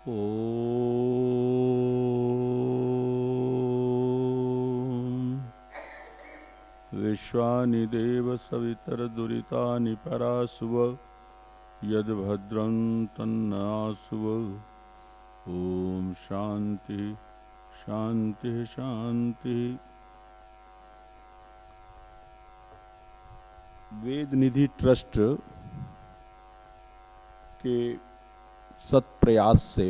ॐ विश्वानि देव सवितरदुरितानि परासुव यद्भद्रं तन्नासुव। ॐ शांति शांति शांति। वेद निधि trust के सत्प्रयास से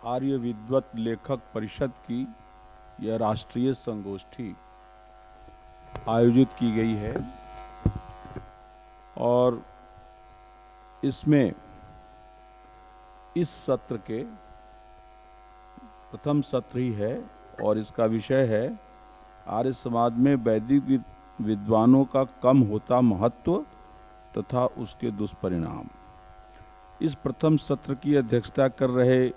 आर्य विद्वत लेखक परिषद की यह राष्ट्रीय संगोष्ठी आयोजित की गई है और इसमें इस सत्र के प्रथम सत्र ही है और इसका विषय है आर्य समाज में वैदिक विद्वानों का कम होता महत्व तथा उसके दुष्परिणाम। इस प्रथम सत्र की अध्यक्षता कर रहे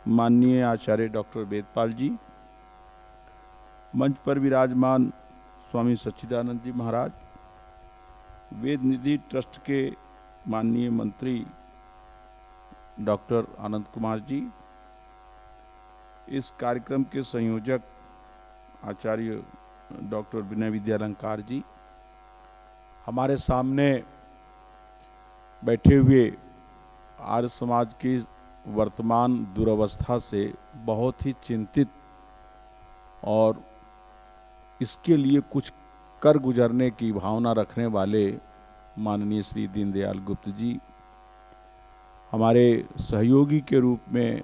माननीय आचार्य डॉक्टर वेदपाल जी, मंच पर विराजमान स्वामी सच्चिदानंद जी महाराज, वेद निधि ट्रस्ट के माननीय मंत्री डॉक्टर आनंद कुमार जी, इस कार्यक्रम के संयोजक आचार्य डॉक्टर विनय विद्यालंकार जी, हमारे सामने बैठे हुए आर्य समाज की वर्तमान दुरवस्था से बहुत ही चिंतित और इसके लिए कुछ कर गुजरने की भावना रखने वाले माननीय श्री दीनदयाल गुप्त जी, हमारे सहयोगी के रूप में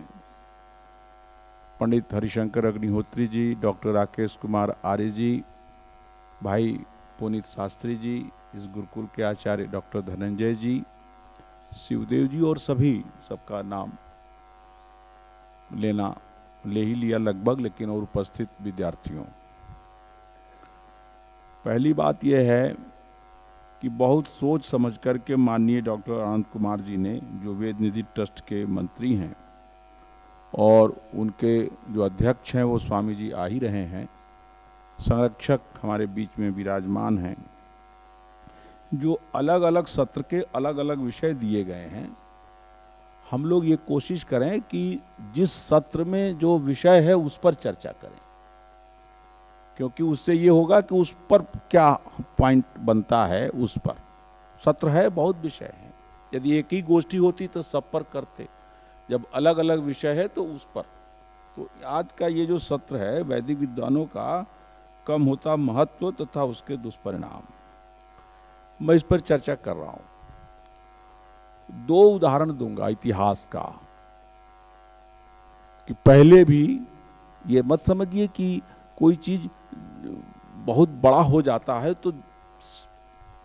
पंडित हरिशंकर अग्निहोत्री जी, डॉक्टर राकेश कुमार आर्य जी, भाई पुनीत शास्त्री जी, इस गुरुकुल के आचार्य डॉक्टर धनंजय जी, शिवदेव जी और सभी, सबका नाम लेना ले ही लिया लगभग, लेकिन और उपस्थित विद्यार्थियों। पहली बात यह है कि बहुत सोच समझ कर के माननीय डॉक्टर आनंद कुमार जी ने, जो वेद निधि ट्रस्ट के मंत्री हैं और उनके जो अध्यक्ष हैं वो स्वामी जी आ ही रहे हैं, संरक्षक हमारे बीच में विराजमान हैं, जो अलग अलग सत्र के अलग अलग विषय दिए गए हैं, हम लोग ये कोशिश करें कि जिस सत्र में जो विषय है उस पर चर्चा करें, क्योंकि उससे ये होगा कि उस पर क्या पॉइंट बनता है। उस पर सत्र है, बहुत विषय हैं, यदि एक ही गोष्ठी होती तो सब पर करते, जब अलग अलग विषय है तो उस पर। तो आज का ये जो सत्र है वैदिक विद्वानों का कम होता महत्व तथा उसके दुष्परिणाम, मैं इस पर चर्चा कर रहा हूं। दो उदाहरण दूंगा इतिहास का, कि पहले भी ये मत समझिए कि कोई चीज बहुत बड़ा हो जाता है तो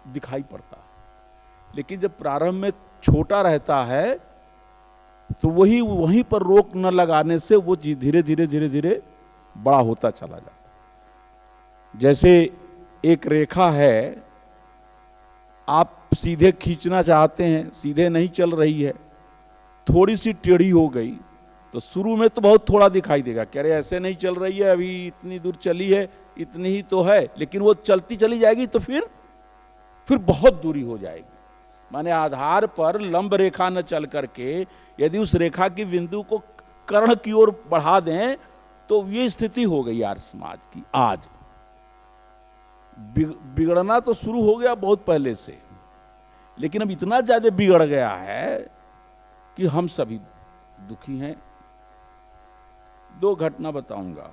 दिखाई पड़ता है, लेकिन जब प्रारंभ में छोटा रहता है तो वहीं पर रोक न लगाने से वो चीज धीरे धीरे बड़ा होता चला जाता है। जैसे एक रेखा है, आप सीधे खींचना चाहते हैं, सीधे नहीं चल रही है, थोड़ी सी टेढ़ी हो गई तो शुरू में तो बहुत थोड़ा दिखाई देगा, कह रहे ऐसे नहीं चल रही है, अभी इतनी दूर चली है, इतनी ही तो है, लेकिन वो चलती चली जाएगी तो फिर बहुत दूरी हो जाएगी। माने आधार पर लंब रेखा न चल करके यदि उस रेखा की बिंदु को कर्ण की ओर बढ़ा दें तो ये स्थिति हो गई आर्य समाज की। आज बिगड़ना तो शुरू हो गया बहुत पहले से, लेकिन अब इतना ज्यादा बिगड़ गया है कि हम सभी दुखी हैं। दो घटना बताऊंगा।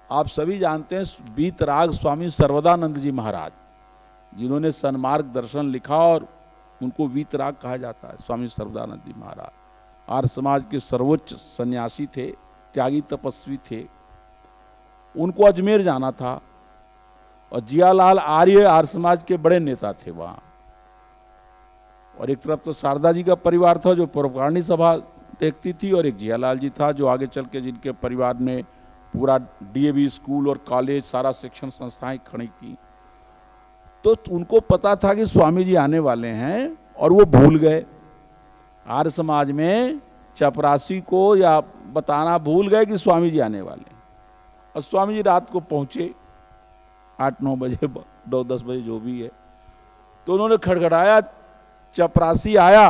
आप सभी जानते हैं वीतराग स्वामी सर्वदानंद जी महाराज, जिन्होंने सन्मार्ग दर्शन लिखा और उनको वीतराग कहा जाता है। स्वामी सर्वदानंद जी महाराज आर्य समाज के सर्वोच्च सन्यासी थे, त्यागी तपस्वी थे। उनको अजमेर जाना था और जियालाल आर्य आर्य समाज के बड़े नेता थे वहां, और एक तरफ तो शारदा जी का परिवार था जो परोपकारिणी सभा देखती थी, और एक जियालाल जी था जो आगे चल के जिनके परिवार ने पूरा डीएवी स्कूल और कॉलेज सारा शिक्षण संस्थाएं खड़ी की। तो उनको पता था कि स्वामी जी आने वाले हैं और वो भूल गए। आर्य समाज में चपरासी को या बताना भूल गए कि स्वामी जी आने वाले हैं, और स्वामी जी रात को पहुंचे 8-9 बजे, 9-10 बजे जो भी है, तो उन्होंने खड़खड़ाया, चपरासी आया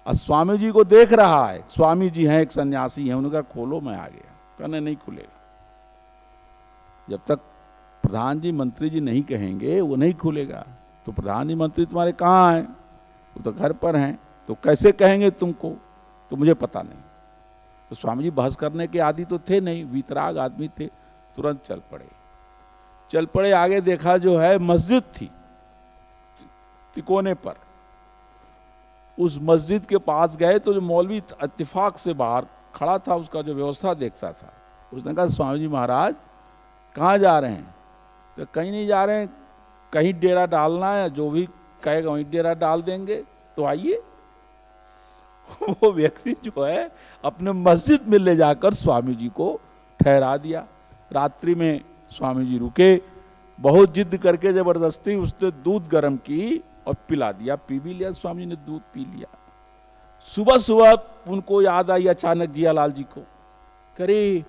और स्वामी जी को देख रहा है, स्वामी जी हैं एक सन्यासी हैं, उन्होंने कहा खोलो, मैं आ गया। कहने नहीं खुलेगा, जब तक प्रधान जी मंत्री जी नहीं कहेंगे वो नहीं खुलेगा। तो प्रधान जी मंत्री तुम्हारे कहाँ हैं? वो तो घर पर हैं। तो कैसे कहेंगे तुमको? तो मुझे पता नहीं। तो स्वामी जी बहस करने के आदि तो थे नहीं, वीतराग आदमी थे, तुरंत चल पड़े। आगे देखा जो है मस्जिद थी तिकोने पर, उस मस्जिद के पास गए तो जो मौलवी इत्तेफाक से बाहर खड़ा था, उसका जो व्यवस्था देखता था, उसने कहा स्वामी जी महाराज कहाँ जा रहे हैं? तो कहीं नहीं जा रहे हैं, कहीं डेरा डालना है, जो भी कहेगा वहीं डेरा डाल देंगे, तो आइए। वो व्यक्ति जो है अपने मस्जिद में ले जाकर स्वामी जी को ठहरा दिया। रात्रि में स्वामी जी रुके, बहुत जिद करके जबरदस्ती उसने दूध गर्म की और पिला दिया। पी भी लिया स्वामी जी ने, दूध पी लिया। सुबह सुबह उनको याद आई अचानक जियालाल जी को, करे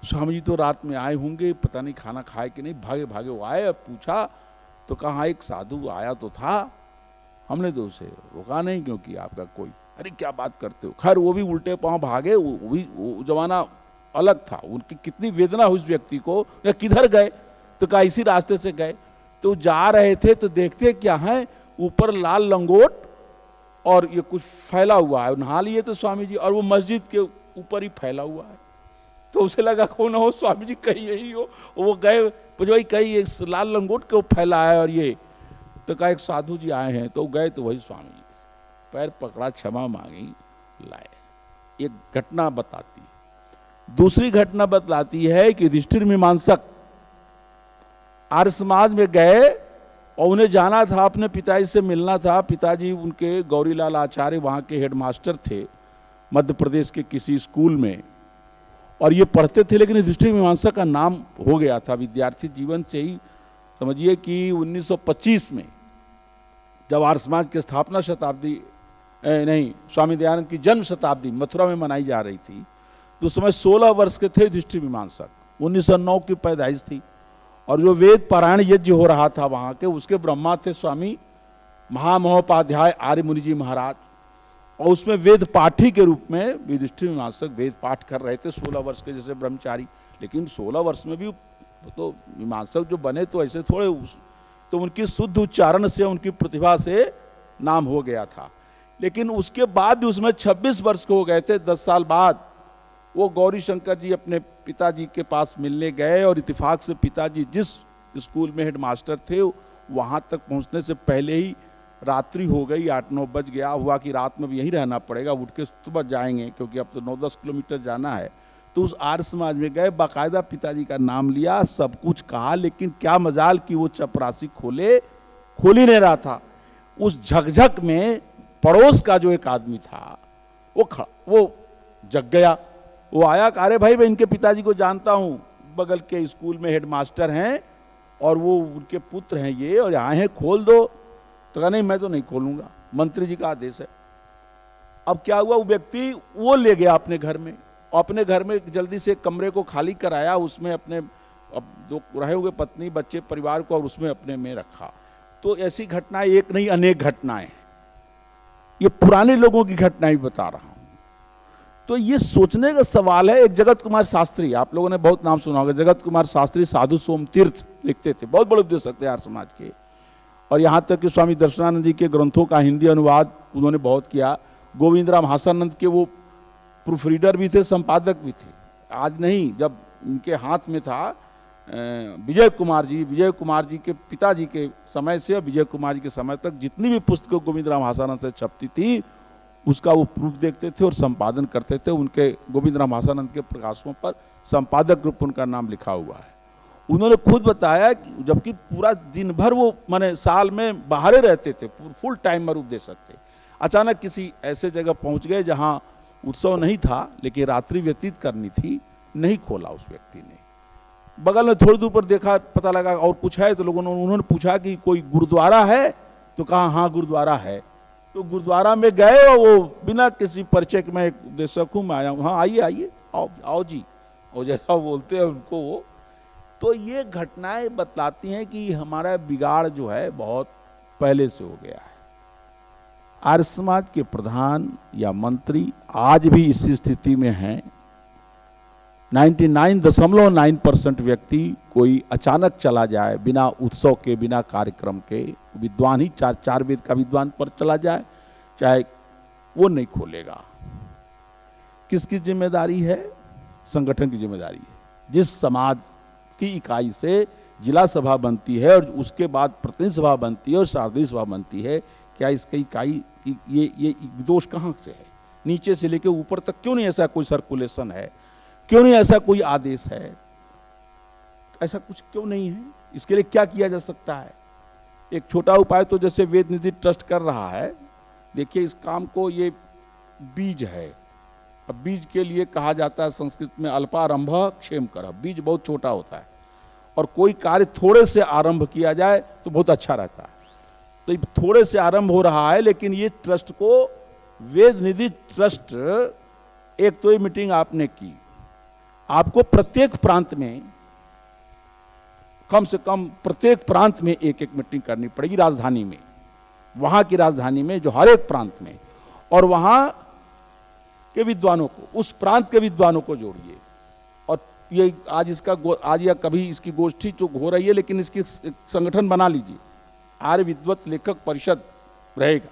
स्वामी जी तो रात में आए होंगे, पता नहीं खाना खाए कि नहीं। भागे भागे वो आए, अब पूछा तो कहा एक साधु आया तो था, हमने तो उसे रोका नहीं क्योंकि आपका कोई। अरे क्या बात करते हो। खैर वो भी उल्टे पांव भागे, वो जमाना अलग था। उनकी कितनी वेदना हुई उस व्यक्ति को, या किधर गए? तो कहा इसी रास्ते से गए। तो जा रहे थे तो देखते क्या है, ऊपर लाल लंगोट और ये कुछ फैला हुआ है। नहा लिए तो स्वामी जी, और वो मस्जिद के ऊपर ही फैला हुआ है। तो उसे लगा कौन हो, स्वामी जी कहीं यही हो। वो गए, भाई कहीं एक लाल लंगोट के फैला है और ये। तो कहा एक साधु जी आए हैं, तो गए तो वही स्वामी जी, पैर पकड़ा, क्षमा मांगी, लाए। एक घटना बताती। दूसरी घटना बतलाती है कि युधिष्ठिर मीमांसक आर्य समाज में गए और उन्हें जाना था, अपने पिताजी से मिलना था। पिताजी उनके गौरीलाल आचार्य वहाँ के हेडमास्टर थे मध्य प्रदेश के किसी स्कूल में, और ये पढ़ते थे। लेकिन युधिष्ठिर मीमांसक का नाम हो गया था विद्यार्थी जीवन से ही। समझिए कि 1925 में जब आर्य समाज की स्थापना शताब्दी नहीं, स्वामी दयानंद की जन्म शताब्दी मथुरा में मनाई जा रही थी, तो उस समय 16 वर्ष के थे युधिष्ठिर मीमांसक। 1909 की पैदाइश थी, और जो वेद पारायण यज्ञ हो रहा था वहाँ के, उसके ब्रह्मा थे स्वामी महामहोपाध्याय आर्य मुनि जी महाराज। और उसमें वेद पाठी के रूप में युधिष्ठिर मीमांसक वेद पाठ कर रहे थे, 16 वर्ष के जैसे ब्रह्मचारी। लेकिन 16 वर्ष में भी तो मीमांसक जो बने तो ऐसे थोड़े, तो उनकी शुद्ध उच्चारण से, उनकी प्रतिभा से नाम हो गया था। लेकिन उसके बाद भी उसमें 26 वर्ष के हो गए थे। 10 साल बाद वो गौरी शंकर जी अपने पिताजी के पास मिलने गए, और इत्तेफाक से पिताजी जिस स्कूल में हेडमास्टर थे वहाँ तक पहुँचने से पहले ही रात्रि हो गई, 8-9 बज गया। हुआ कि रात में भी यहीं रहना पड़ेगा, उठ के सुबह जाएंगे क्योंकि अब तो 9-10 किलोमीटर जाना है। तो उस आर्य समाज में गए, बाकायदा पिताजी का नाम लिया, सब कुछ कहा। लेकिन क्या मजाल कि वो चपरासी खोल ही नहीं रहा था। उस झकझक में पड़ोस का जो एक आदमी था वो जग गया। वो आया, अरे भाई मैं इनके पिताजी को जानता हूँ, बगल के स्कूल में हेडमास्टर हैं और वो उनके पुत्र हैं ये, और आए हैं, खोल दो। तो कहा नहीं मैं तो नहीं खोलूंगा, मंत्री जी का आदेश है। अब क्या हुआ, वो व्यक्ति वो ले गया अपने घर में, अपने घर में जल्दी से कमरे को खाली कराया, उसमें अपने अब दो रहे हुए पत्नी बच्चे परिवार को और उसमें अपने में रखा। तो ऐसी घटनाएं एक नहीं अनेक घटनाएं, ये पुराने लोगों की घटनाएं बता रहा हूं। तो ये सोचने का सवाल है। एक जगत कुमार शास्त्री, आप लोगों ने बहुत नाम सुना होगा, जगत कुमार शास्त्री साधु सोम तीर्थ लिखते थे, बहुत बड़े उपदेशक थे आर्य समाज के। और यहाँ तक कि स्वामी दर्शनानंद जी के ग्रंथों का हिंदी अनुवाद उन्होंने बहुत किया। गोविंद राम हासानंद के वो प्रूफ रीडर भी थे, संपादक भी थे। आज नहीं, जब इनके हाथ में था विजय कुमार जी के पिताजी के समय से विजय कुमार जी के समय तक जितनी भी पुस्तकें गोविंद राम हासानंद से छपती थी उसका वो प्रूफ देखते थे और संपादन करते थे। उनके गोविंद राम हासानंद के प्रकाशों पर संपादक रूप उनका नाम लिखा हुआ है। उन्होंने खुद बताया कि जबकि पूरा दिन भर वो माने साल में बाहर रहते थे, फुल टाइमर उपदेशक थे, अचानक किसी ऐसे जगह पहुंच गए जहां उत्सव नहीं था लेकिन रात्रि व्यतीत करनी थी, नहीं खोला उस व्यक्ति ने। बगल में थोड़ी दूर पर देखा, पता लगा और कुछ है, तो लोगों ने उन्होंने पूछा कि कोई गुरुद्वारा है, तो कहा हाँ गुरुद्वारा है। तो गुरुद्वारा में गए और वो बिना किसी परिचय के, मैं एक उपदेशक हूँ, मैं आया हूँ, हाँ आइए आओ जी, और जैसा बोलते हैं उनको वो। तो ये घटनाएं बतलाती हैं कि हमारा बिगाड़ जो है बहुत पहले से हो गया है। आर्य समाज के प्रधान या मंत्री आज भी इसी स्थिति में हैं। 99.9% व्यक्ति कोई अचानक चला जाए बिना उत्सव के, बिना कार्यक्रम के, विद्वान ही चार वेद का विद्वान पर चला जाए, चाहे वो नहीं खोलेगा। किसकी जिम्मेदारी है? संगठन की जिम्मेदारी है। जिस समाज की इकाई से जिला सभा बनती है और उसके बाद प्रतिनिधि सभा बनती है और शारदीय सभा बनती है, क्या इसकी इकाई ये दोष कहाँ से है? नीचे से लेकर ऊपर तक क्यों नहीं ऐसा कोई सर्कुलेशन है? क्यों नहीं ऐसा कोई आदेश है? ऐसा कुछ क्यों नहीं है? इसके लिए क्या किया जा सकता है? एक छोटा उपाय तो जैसे वेद निधि ट्रस्ट कर रहा है, देखिए इस काम को, ये बीज है। अब बीज के लिए कहा जाता है संस्कृत में अल्पारंभ क्षेम कर। बीज बहुत छोटा होता है और कोई कार्य थोड़े से आरंभ किया जाए तो बहुत अच्छा रहता है। तो थोड़े से आरंभ हो रहा है, लेकिन ये ट्रस्ट को, वेद निधि ट्रस्ट, एक तो ये मीटिंग आपने की, आपको प्रत्येक प्रांत में, कम से कम प्रत्येक प्रांत में एक एक मीटिंग करनी पड़ेगी। राजधानी में, वहां की राजधानी में, जो हर एक प्रांत में, और वहां के विद्वानों को, उस प्रांत के विद्वानों को जोड़िए। और ये आज या कभी इसकी गोष्ठी जो हो रही है, लेकिन इसकी संगठन बना लीजिए, आर्य विद्वत लेखक परिषद रहेगा।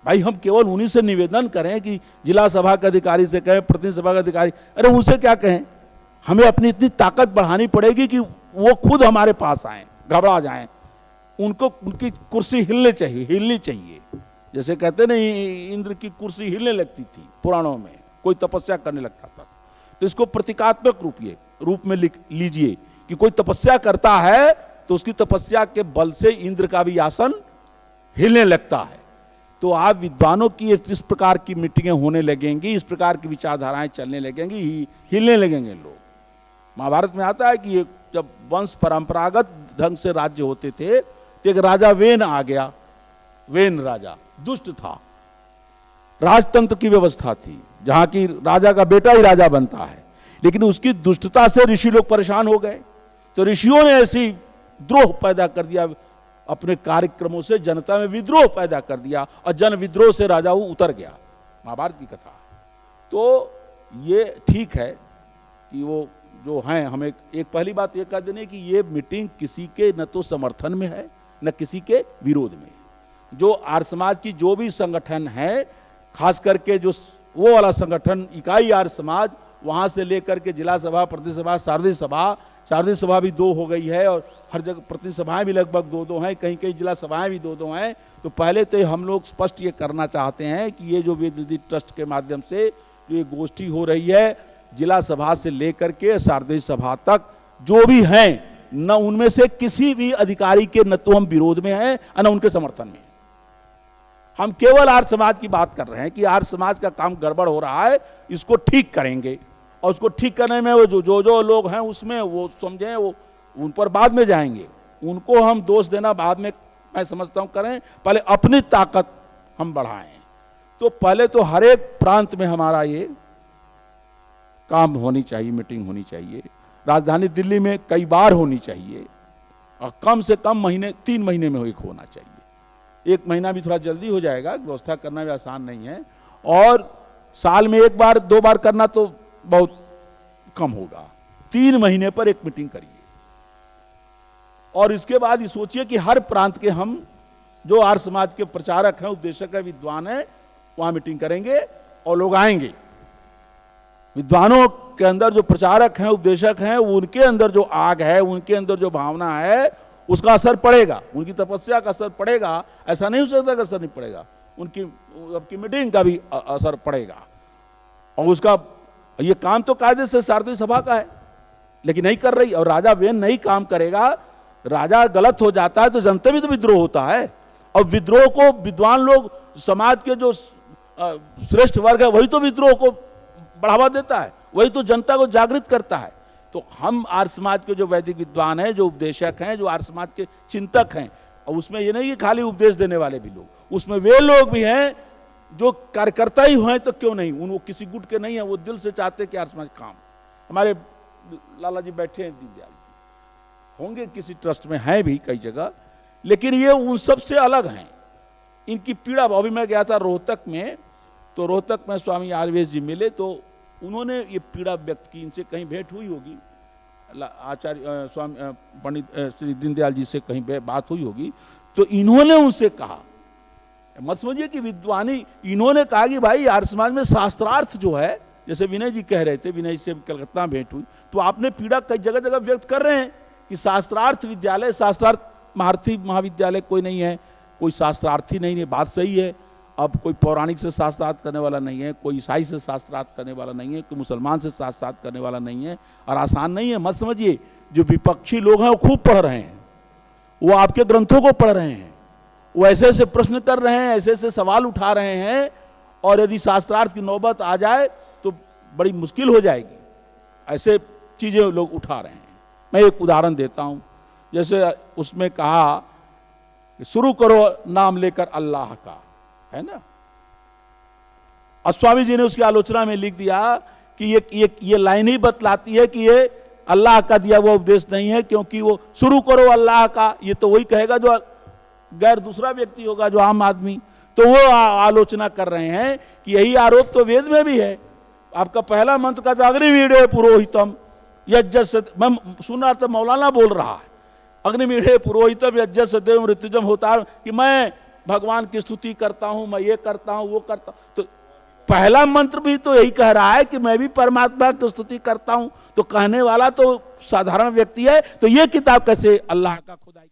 भाई हम केवल उन्हीं से निवेदन करें कि जिला सभा के अधिकारी से कहें, प्रतिनिधि सभा के अधिकारी, अरे उनसे क्या कहें? हमें अपनी इतनी ताकत बढ़ानी पड़ेगी कि वो खुद हमारे पास आए, घबरा जाएं। उनको उनकी कुर्सी हिलनी चाहिए। जैसे कहते ना, इंद्र की कुर्सी हिलने लगती थी पुराणों में, कोई तपस्या करने लगता था। तो इसको प्रतीकात्मक रूप में लिख लीजिए कि कोई तपस्या करता है तो उसकी तपस्या के बल से इंद्र का भी आसन हिलने लगता है। तो आप विद्वानों की इस प्रकार की मीटिंगें होने लगेंगी, इस प्रकार की विचारधाराएं चलने लगेंगी, हिलने लगेंगे लोग। महाभारत में आता है कि जब वंश परंपरागत ढंग से राज्य होते थे तो एक राजा वेन आ गया। वेन राजा दुष्ट था, राजतंत्र की व्यवस्था थी जहां की राजा का बेटा ही राजा बनता है, लेकिन उसकी दुष्टता से ऋषि लोग परेशान हो गए। तो ऋषियों ने ऐसी द्रोह पैदा कर दिया, अपने कार्यक्रमों से जनता में विद्रोह पैदा कर दिया और जन विद्रोह से राजा उतर गया। महाभारत की कथा। तो ये ठीक है कि वो जो हैं, हमें एक पहली बात ये कह देने कि ये मीटिंग किसी के न तो समर्थन में है न किसी के विरोध में। जो आर्य समाज की जो भी संगठन है, खास करके जो वो वाला संगठन इकाई आर्य समाज, वहां से लेकर के जिला सभा, प्रतिनिधि सभा, शारदीय सभा भी 2 हो गई है और हर जगह प्रतिनिधि सभाएं भी लगभग 2-2 हैं, कहीं कहीं जिला सभाएं भी 2-2 हैं। तो पहले तो हम लोग स्पष्ट ये करना चाहते हैं कि ये जो वेद निधि ट्रस्ट के माध्यम से जो ये गोष्ठी हो रही है, जिला सभा से लेकर के शारदीय सभा तक जो भी हैं, न उनमें से किसी भी अधिकारी के न तो हम विरोध में हैं न उनके समर्थन में। हम केवल आर्य समाज की बात कर रहे हैं कि आर्य समाज का काम गड़बड़ हो रहा है, इसको ठीक करेंगे। और उसको ठीक करने में वो जो लोग हैं उसमें वो समझें, वो उन पर बाद में जाएंगे। उनको हम दोष देना बाद में, मैं समझता हूं, करें। पहले अपनी ताकत हम बढ़ाएं। तो पहले तो हर एक प्रांत में हमारा ये काम होनी चाहिए, मीटिंग होनी चाहिए। राजधानी दिल्ली में कई बार होनी चाहिए और कम से कम 3 महीने में एक होना चाहिए। 1 महीना भी थोड़ा जल्दी हो जाएगा, व्यवस्था करना भी आसान नहीं है। और साल में 1 बार 2 बार करना तो बहुत कम होगा। 3 महीने पर एक मीटिंग करिए और इसके बाद ये सोचिए कि हर प्रांत के हम जो आर्य समाज के प्रचारक हैं, उपदेशक हैं, विद्वान हैं, वहां मीटिंग करेंगे और लोग आएंगे। विद्वानों के अंदर जो प्रचारक हैं, उपदेशक हैं, उनके अंदर जो आग है, उनके अंदर जो भावना है, उसका असर पड़ेगा। उनकी तपस्या का असर पड़ेगा। ऐसा नहीं हो सकता कि असर नहीं पड़ेगा। उनकी मीटिंग का भी असर पड़ेगा। और उसका ये काम तो कायदे से शारदीय सभा का है, लेकिन नहीं कर रही। और राजा वेन नहीं काम करेगा, राजा गलत हो जाता है तो जनता भी तो विद्रोह होता है। और विद्रोह को विद्वान लोग, समाज के जो श्रेष्ठ वर्ग है, वही तो विद्रोह को बढ़ावा देता है, वही तो जनता को जागृत करता है। तो हम आर्य समाज के जो वैदिक विद्वान हैं, जो उपदेशक हैं, जो आर्य समाज के चिंतक हैं, और उसमें ये नहीं कि खाली उपदेश देने वाले भी लोग, उसमें वे लोग भी हैं जो कार्यकर्ता ही हैं, तो क्यों नहीं, वो किसी गुट के नहीं है, वो दिल से चाहते कि आर्य समाज काम। हमारे लाला जी बैठे हैं, दीनदयाल होंगे किसी ट्रस्ट में, हैं भी कई जगह, लेकिन ये उन सब से अलग हैं। इनकी पीड़ा, अभी मैं गया था रोहतक में, तो रोहतक में स्वामी आर्वेश जी मिले, तो उन्होंने ये पीड़ा व्यक्त की। इनसे कहीं भेंट हुई होगी, आचार्य स्वामी पंडित श्री दीनदयाल जी से कहीं बात हुई होगी, तो इन्होंने उनसे कहा, मत समझिए कि विद्वानी, इन्होंने कहा कि भाई आर्य समाज में शास्त्रार्थ जो है, जैसे विनय जी कह रहे थे, विनय से कलकत्ता में भेंट हुई, तो आपने पीड़ा कई जगह जगह व्यक्त कर रहे हैं कि शास्त्रार्थ विद्यालय, शास्त्रार्थ महारथी महाविद्यालय कोई नहीं है, कोई शास्त्रार्थी नहीं है। बात सही है। अब कोई पौराणिक से शास्त्रार्थ करने वाला नहीं है, कोई ईसाई से शास्त्रार्थ करने वाला नहीं है, कोई मुसलमान से शास्त्रार्थ करने वाला नहीं है, और आसान नहीं है। मत समझिए, जो विपक्षी लोग हैं वो खूब पढ़ रहे हैं, वो आपके ग्रंथों को पढ़ रहे हैं, वो ऐसे ऐसे प्रश्न कर रहे हैं, ऐसे ऐसे सवाल उठा रहे हैं, और यदि शास्त्रार्थ की नौबत आ जाए तो बड़ी मुश्किल हो जाएगी। ऐसे चीजें लोग उठा रहे हैं। मैं एक उदाहरण देता हूं, जैसे उसमें कहा कि शुरू करो नाम लेकर अल्लाह का, है ना। और स्वामी जी ने उसकी आलोचना में लिख दिया कि ये लाइन ही बतलाती है कि ये अल्लाह का दिया हुआ उपदेश नहीं है, क्योंकि वो शुरू करो अल्लाह का, ये तो वही कहेगा जो गैर दूसरा व्यक्ति होगा, जो आम आदमी। तो वो आलोचना कर रहे हैं कि यही आरोप तो वेद में भी है। आपका पहला मंत्र का अग्निमीढ़े पुरोहितम यज्ञ, मैं सुन रहा था मौलाना बोल रहा है, अग्निमीढ़े पुरोहितम यज्ञ सदैव ऋतुजम होता है, कि मैं भगवान की स्तुति करता हूं, मैं ये करता हूं, वो करता हूं। तो पहला मंत्र भी तो यही कह रहा है कि मैं भी परमात्मा की स्तुति करता हूं। तो कहने वाला तो साधारण व्यक्ति है, तो ये किताब कैसे अल्लाह का खुदाई